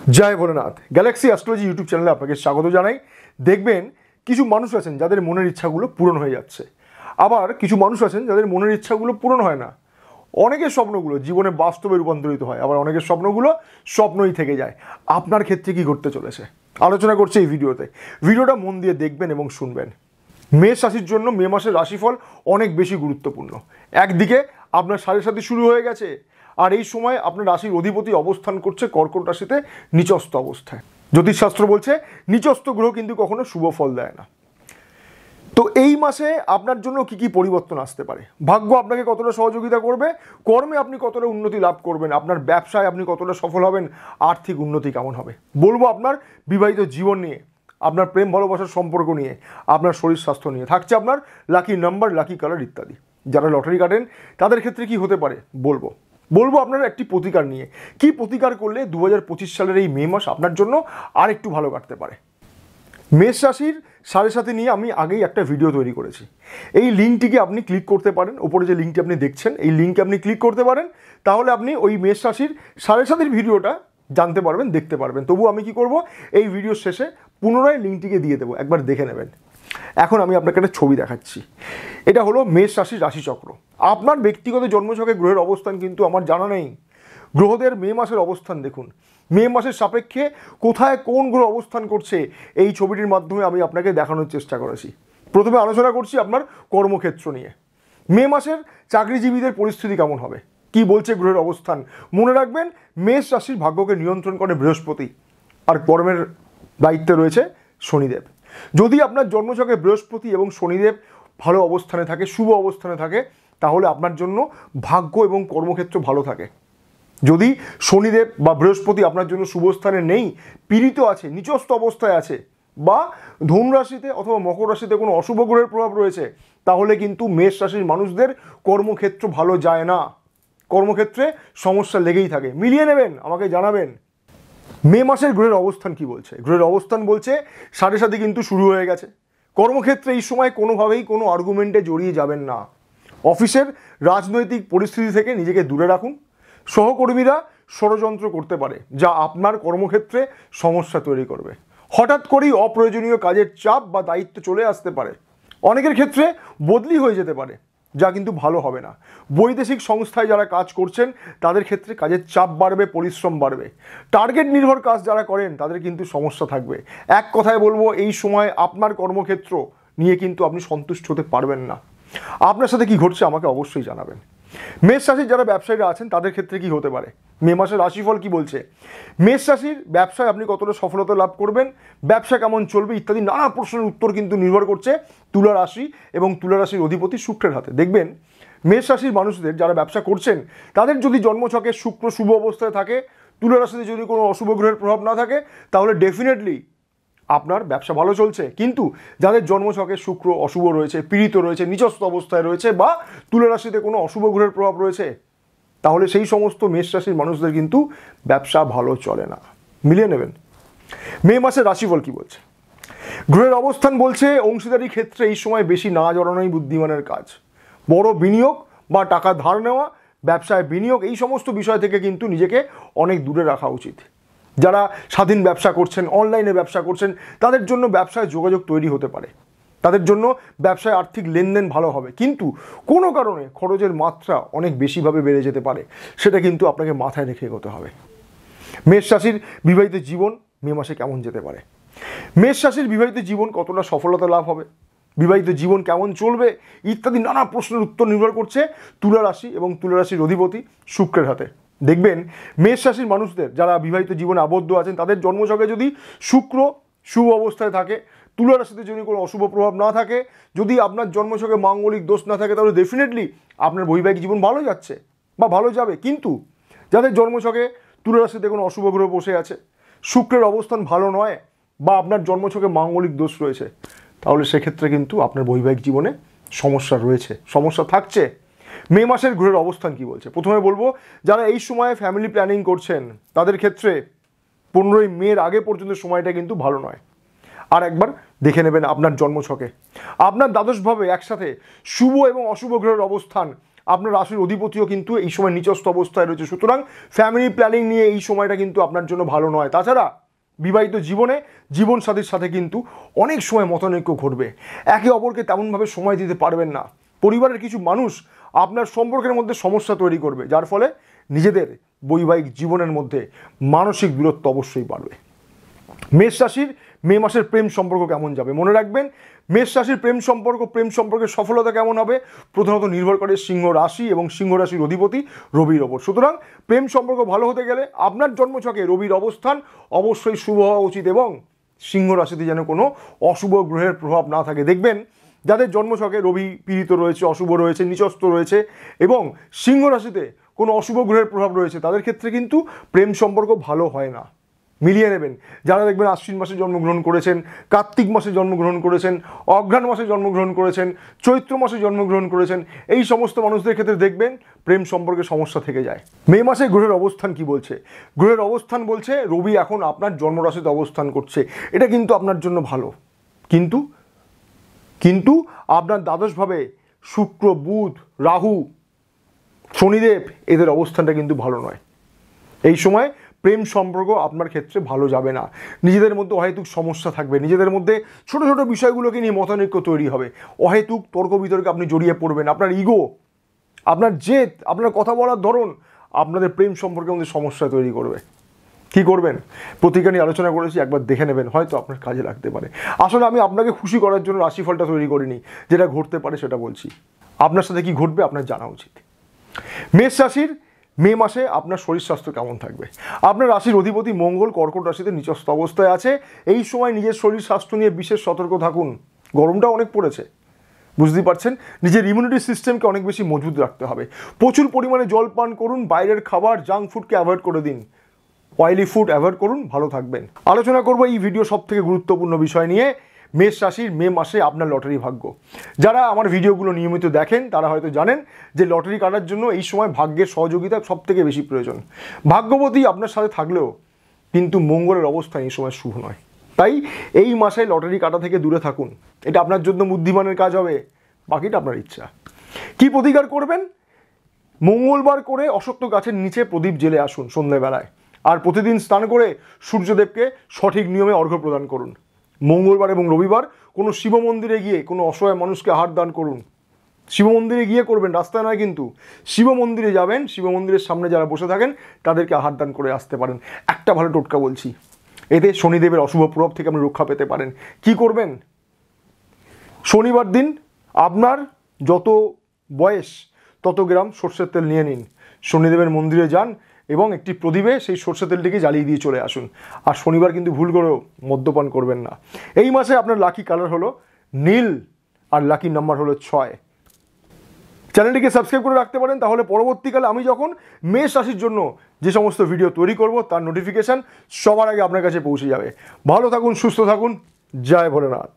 জয় Bholenath. Galaxy astrology YouTube চ্যানেলে আপনাকে স্বাগত জানাই। দেখবেন কিছু মানুষ আছেন যাদের মনের ইচ্ছাগুলো পূরণ হয়ে যাচ্ছে, আবার কিছু মানুষ আছেন যাদের মনের ইচ্ছাগুলো পূরণ হয় না। অনেকের স্বপ্নগুলো জীবনে বাস্তবে রূপান্তরিত হয়, আবার অনেকের স্বপ্নগুলো স্বপ্নই থেকে যায়। আপনার ক্ষেত্রে কি ঘটতে চলেছে আলোচনা করছে এই ভিডিওতে। ভিডিওটা মন দিয়ে দেখবেন এবং শুনবেন। মেষ রাশির জন্য মে মাসের রাশিফল অনেক বেশি গুরুত্বপূর্ণ। একদিকে আপনার সাড়ে সাথী শুরু হয়ে গেছে, আর এই সময় আপনার রাশির অধিপতি অবস্থান করছে কর্কট রাশিতে নিচস্থ অবস্থায়। জ্যোতিষশাস্ত্র বলছে নিচস্থ গ্রহ কিন্তু কখনো শুভ ফল দেয় না। তো এই মাসে আপনার জন্য কি কি পরিবর্তন আসতে পারে, ভাগ্য আপনাকে কতটা সহযোগিতা করবে, কর্মে আপনি কতটা উন্নতি লাভ করবেন, আপনার ব্যবসায় আপনি কতটা সফল হবেন, আর্থিক উন্নতি কেমন হবে, বলবো আপনার বিবাহিত জীবন নিয়ে, আপনার প্রেম ভালোবাসার সম্পর্ক নিয়ে, আপনার শরীর স্বাস্থ্য নিয়ে, থাকছে আপনার লাকি নাম্বার, লাকি কালার ইত্যাদি। যারা লটারি কাটেন তাদের ক্ষেত্রে কি হতে পারে বলবো আপনার একটি প্রতিকার নিয়ে। কি প্রতিকার করলে 2025 সালের এই মে মাস আপনার জন্য আর একটু ভালো কাটতে পারে। মেষ রাশির সাড়ে সাথে নিয়ে আমি আগেই একটা ভিডিও তৈরি করেছি। এই লিঙ্কটিকে আপনি ক্লিক করতে পারেন, ওপরে যে লিঙ্কটি আপনি দেখছেন এই লিঙ্কে আপনি ক্লিক করতে পারেন, তাহলে আপনি ওই মেষ রাশির সাড়ে সাতের ভিডিওটা জানতে পারবেন, দেখতে পারবেন। তবু আমি কি করব, এই ভিডিওর শেষে পুনরায় লিঙ্কটিকে দিয়ে দেবো, একবার দেখে নেবেন। এখন আমি আপনাকে একটা ছবি দেখাচ্ছি। এটা হলো মেষ রাশির রাশিচক্র। আপনার ব্যক্তিগত জন্মছকে গ্রহের অবস্থান কিন্তু আমার জানা নেই। গ্রহদের মে মাসের অবস্থান দেখুন, মে মাসের সাপেক্ষে কোথায় কোন গ্রহ অবস্থান করছে এই ছবিটির মাধ্যমে আমি আপনাকে দেখানোর চেষ্টা করেছি। প্রথমে আলোচনা করছি আপনার কর্মক্ষেত্র নিয়ে। মে মাসের চাকরিজীবীদের পরিস্থিতি কেমন হবে, কি বলছে গ্রহের অবস্থান। মনে রাখবেন, মেষ রাশির ভাগ্যকে নিয়ন্ত্রণ করে বৃহস্পতি, আর কর্মের দায়িত্বে রয়েছে শনিদেব। যদি আপনার জন্মছকে বৃহস্পতি এবং শনিদেব ভালো অবস্থানে থাকে, শুভ অবস্থানে থাকে, তাহলে আপনার জন্য ভাগ্য এবং কর্মক্ষেত্র ভালো থাকে। যদি শনিদেব বা বৃহস্পতি আপনার জন্য শুভ স্থানে নেই, পীড়িত আছে, নিচস্থ অবস্থায় আছে, বা ধনু রাশিতে অথবা মকর রাশিতে কোনো অশুভ গ্রহের প্রভাব রয়েছে, তাহলে কিন্তু মেষ রাশির মানুষদের কর্মক্ষেত্র ভালো যায় না। কর্মক্ষেত্রে সমস্যা লেগেই থাকে। মিলিয়ে নেবেন, আমাকে জানাবেন। মে মাসের গ্রহের অবস্থান কি বলছে। গ্রহের অবস্থান বলছে সাড়ে সাথে কিন্তু শুরু হয়ে গেছে। কর্মক্ষেত্রে এই সময় কোনোভাবেই কোনো আর্গুমেন্টে জড়িয়ে যাবেন না। অফিসের রাজনৈতিক পরিস্থিতি থেকে নিজেকে দূরে রাখুন। সহকর্মীরা ষড়যন্ত্র করতে পারে, যা আপনার কর্মক্ষেত্রে সমস্যা তৈরি করবে। হঠাৎ করেই অপ্রয়োজনীয় কাজের চাপ বা দায়িত্ব চলে আসতে পারে। অনেকের ক্ষেত্রে বদলি হয়ে যেতে পারে, যা কিন্তু ভালো হবে না। বৈদেশিক সংস্থায় যারা কাজ করছেন তাদের ক্ষেত্রে কাজের চাপ বাড়বে, পরিশ্রম বাড়বে। টার্গেট নির্ভর কাজ যারা করেন তাদের কিন্তু সমস্যা থাকবে। এক কথায় বলবো, এই সময় আপনার কর্মক্ষেত্র নিয়ে কিন্তু আপনি সন্তুষ্ট হতে পারবেন না। আপনার সাথে কি ঘটছে আমাকে অবশ্যই জানাবেন। মেষ রাশির যারা ব্যবসায়ীরা আছেন তাদের ক্ষেত্রে কি হতে পারে, মে মাসের রাশিফল কি বলছে। মেষ রাশির ব্যবসায় আপনি কতটা সফলতা লাভ করবেন, ব্যবসা কেমন চলবে ইত্যাদি নানা প্রশ্নের উত্তর কিন্তু নির্ভর করছে তুলা রাশি এবং তুলা রাশির অধিপতি শুক্রের হাতে। দেখবেন, মেষ রাশির মানুষদের যারা ব্যবসা করছেন তাদের যদি জন্মছকে শুক্র শুভ অবস্থায় থাকে, তুলা রাশিতে যদি কোনো অশুভ গ্রহের প্রভাব না থাকে, তাহলে ডেফিনেটলি আপনার ব্যবসা ভালো চলছে। কিন্তু যাদের জন্মছকে শুক্র অশুভ রয়েছে, পীড়িত রয়েছে, নিচস্থ অবস্থায় রয়েছে, বা তুলা রাশিতে কোনো অশুভ গ্রহের প্রভাব রয়েছে, তাহলে সেই সমস্ত মেষ রাশির মানুষদের কিন্তু ব্যবসা ভালো চলে না। মিলিয়ে নেবেন। মে মাসের রাশিফল কি বলছে। গ্রহের অবস্থান বলছে অংশীদারি ক্ষেত্রে এই সময় বেশি না জড়ানোই বুদ্ধিমানের কাজ। বড় বিনিয়োগ বা টাকা ধার নেওয়া, ব্যবসায় বিনিয়োগ, এই সমস্ত বিষয় থেকে কিন্তু নিজেকে অনেক দূরে রাখা উচিত। যারা স্বাধীন ব্যবসা করছেন, অনলাইনে ব্যবসা করছেন, তাদের জন্য ব্যবসায় যোগাযোগ তৈরি হতে পারে, তাদের জন্য ব্যবসায় আর্থিক লেনদেন ভালো হবে। কিন্তু কোনো কারণে খরচের মাত্রা অনেক বেশিভাবে বেড়ে যেতে পারে, সেটা কিন্তু আপনাকে মাথায় রেখে এগোতে হবে। মেষ রাশির বিবাহিত জীবন মে মাসে কেমন যেতে পারে। মেষ রাশির বিবাহিত জীবন কতটা সফলতা লাভ হবে, বিবাহিত জীবন কেমন চলবে ইত্যাদি নানা প্রশ্নের উত্তর নির্ভর করছে তুলা রাশি এবং তুলা রাশির অধিপতি শুক্রের হাতে। দেখবেন, মেষ রাশির মানুষদের যারা বিবাহিত জীবনে আবদ্ধ আছেন তাদের জন্মছকে যদি শুক্র শুভ অবস্থায় থাকে, তুলা রাশিতে যদি কোনো অশুভ প্রভাব না থাকে, যদি আপনার জন্মছকে মাঙ্গলিক দোষ না থাকে, তাহলে ডেফিনেটলি আপনার বৈবাহিক জীবন ভালো যাচ্ছে বা ভালো যাবে। কিন্তু যাদের জন্মছকে তুলা রাশিতে কোনো অশুভ গ্রহ বসে আছে, শুক্রের অবস্থান ভালো নয়, বা আপনার জন্মছকে মাঙ্গলিক দোষ রয়েছে, তাহলে সেক্ষেত্রে কিন্তু আপনার বৈবাহিক জীবনে সমস্যা রয়েছে, সমস্যা থাকছে। মে মাসের গ্রহের অবস্থান কি বলছে। প্রথমে বলবো, যারা এই সময়ে ফ্যামিলি প্ল্যানিং করছেন তাদের ক্ষেত্রে 15ই মের আগে পর্যন্ত সময়টা কিন্তু ভালো নয়। আর একবার দেখে নেবেন আপনার জন্মছকে আপনার দ্বাদশভাবে একসাথে শুভ এবং অশুভ গ্রহের অবস্থান আপনার রাশির অধিপতিও কিন্তু এই সময় নিচস্থ অবস্থায় রয়েছে, সুতরাং ফ্যামিলি প্ল্যানিং নিয়ে এই সময়টা কিন্তু আপনার জন্য ভালো নয়। তাছাড়া বিবাহিত জীবনে জীবনসাথীর সাথে কিন্তু অনেক সময় মতানৈক্য ঘটবে, একে অপরকে তেমনভাবে সময় দিতে পারবেন না। পরিবারের কিছু মানুষ আপনার সম্পর্কের মধ্যে সমস্যা তৈরি করবে, যার ফলে নিজেদের বৈবাহিক জীবনের মধ্যে মানসিক দূরত্ব অবশ্যই বাড়বে। মেষ রাশির মে মাসের প্রেম সম্পর্ক কেমন যাবে? মনে রাখবেন, মেষ রাশির প্রেম সম্পর্কের সফলতা কেমন হবে প্রধানত নির্ভর করে সিংহ রাশি এবং সিংহ রাশির অধিপতি রবির ওপর। সুতরাং প্রেম সম্পর্ক ভালো হতে গেলে আপনার জন্মছকে রবির অবস্থান অবশ্যই শুভ হওয়া উচিত এবং সিংহ রাশিতে যেন কোনো অশুভ গ্রহের প্রভাব না থাকে। দেখবেন যাদের জন্মছকে রবি পীড়িত রয়েছে, অশুভ রয়েছে, নিচস্থ রয়েছে এবং সিংহ রাশিতে কোনো অশুভ গ্রহের প্রভাব রয়েছে, তাদের ক্ষেত্রে কিন্তু প্রেম সম্পর্ক ভালো হয় না। মিলিয়ে নেবেন। যারা দেখবেন আশ্বিন মাসে জন্মগ্রহণ করেছেন, কার্তিক মাসে জন্মগ্রহণ করেছেন, অঘ্রাণ মাসে জন্মগ্রহণ করেছেন, চৈত্র মাসে জন্মগ্রহণ করেছেন, এই সমস্ত মানুষদের ক্ষেত্রে দেখবেন প্রেম সম্পর্কে সমস্যা থেকে যায়। মে মাসে গ্রহের অবস্থান কি বলছে? গ্রহের অবস্থান বলছে রবি এখন আপনার জন্মরাশিতে অবস্থান করছে, এটা কিন্তু আপনার জন্য ভালো। কিন্তু আপনার দ্বাদশভাবে শুক্র, বুধ, রাহু, শনিদেব এদের অবস্থানটা কিন্তু ভালো নয়। এই সময় প্রেম সম্পর্ক আপনার ক্ষেত্রে ভালো যাবে না। নিজেদের মধ্যে অহেতুক সমস্যা থাকবে, নিজেদের মধ্যে ছোট ছোট বিষয়গুলোকে নিয়ে মতানৈক্য তৈরি হবে, অহেতুক তর্ক বিতর্কে আপনি জড়িয়ে পড়বেন। আপনার ইগো, আপনার জেদ, আপনার কথা বলার ধরন আপনাদের প্রেম সম্পর্কের মধ্যে সমস্যা তৈরি করবে। কি করবেন? প্রতিজ্ঞা নিয়ে আলোচনা করেছি, একবার দেখে নেবেন, হয়তো আপনার কাজে লাগতে পারে। আসলে আমি আপনাকে খুশি করার জন্য রাশিফলটা তৈরি করিনি, যেটা ঘটতে পারে সেটা বলছি। আপনার সাথে কি ঘটবে আপনার জানা উচিত। মেষ রাশির মে মাসে আপনার শরীর স্বাস্থ্য কেমন থাকবে? আপনার রাশির অধিপতি মঙ্গল কর্কট রাশিতে নিচস্থ অবস্থায় আছে। এই সময় নিজের শরীর স্বাস্থ্য নিয়ে বিশেষ সতর্ক থাকুন। গরমটা অনেক পড়েছে, বুঝতেই পারছেন। নিজের ইমিউনিটি সিস্টেমকে অনেক বেশি মজবুত রাখতে হবে। প্রচুর পরিমাণে জল পান করুন, বাইরের খাবার জাঙ্ক ফুডকে অ্যাভয়েড করে দিন, অয়েলি ফুড অ্যাভয়েড করুন, ভালো থাকবেন। আলোচনা করব এই ভিডিও সব থেকে গুরুত্বপূর্ণ বিষয় নিয়ে, মেষ রাশির মে মাসে আপনার লটারি ভাগ্য। যারা আমার ভিডিওগুলো নিয়মিত দেখেন তারা হয়তো জানেন যে লটারি কাটার জন্য এই সময় ভাগ্যের সহযোগিতা সব থেকে বেশি প্রয়োজন। ভাগ্যবতী আপনার সাথে থাকলেও কিন্তু মঙ্গলের অবস্থান এই সময় শুভ নয়। তাই এই মাসে লটারি কাটা থেকে দূরে থাকুন, এটা আপনার জন্য বুদ্ধিমানের কাজ হবে, বাকিটা আপনার ইচ্ছা। কি প্রতিকার করবেন? মঙ্গলবার করে অশ্বত্থ গাছের নিচে প্রদীপ জেলে আসুন সন্ধ্যাবেলায়, আর প্রতিদিন স্নান করে সূর্যদেবকে সঠিক নিয়মে অর্ঘ্য প্রদান করুন। মঙ্গলবার এবং রবিবার কোনো শিব মন্দিরে গিয়ে কোনো অসহায় মানুষকে আহার দান করুন। শিব মন্দিরে গিয়ে করবেন, রাস্তায় নয় কিন্তু। শিব মন্দিরে যাবেন, শিব মন্দিরের সামনে যারা বসে থাকেন তাদেরকে আহার দান করে আসতে পারেন। একটা ভালো টোটকা বলছি, এতে শনিদেবের অশুভ প্রভাব থেকে আপনি রক্ষা পেতে পারেন। কি করবেন? শনিবার দিন আপনার যত বয়স তত গ্রাম সর্ষের তেল নিয়ে নিন, শনিদেবের মন্দিরে যান এবং একটি প্রদীপে সেই সর্ষের তেলটিকে জ্বালিয়ে দিয়ে চলে আসুন। আর শনিবার কিন্তু ভুল করেও মদ্যপান করবেন না। এই মাসে আপনার লাকি কালার হলো নীল আর লাকি নাম্বার হলো 6। চ্যানেলটিকে সাবস্ক্রাইব করে রাখতে পারেন, তাহলে পরবর্তীকালে আমি যখন মেষ রাশির জন্য যে সমস্ত ভিডিও তৈরি করব তার নোটিফিকেশান সবার আগে আপনার কাছে পৌঁছে যাবে। ভালো থাকুন, সুস্থ থাকুন, জয় ভোলেনাথ।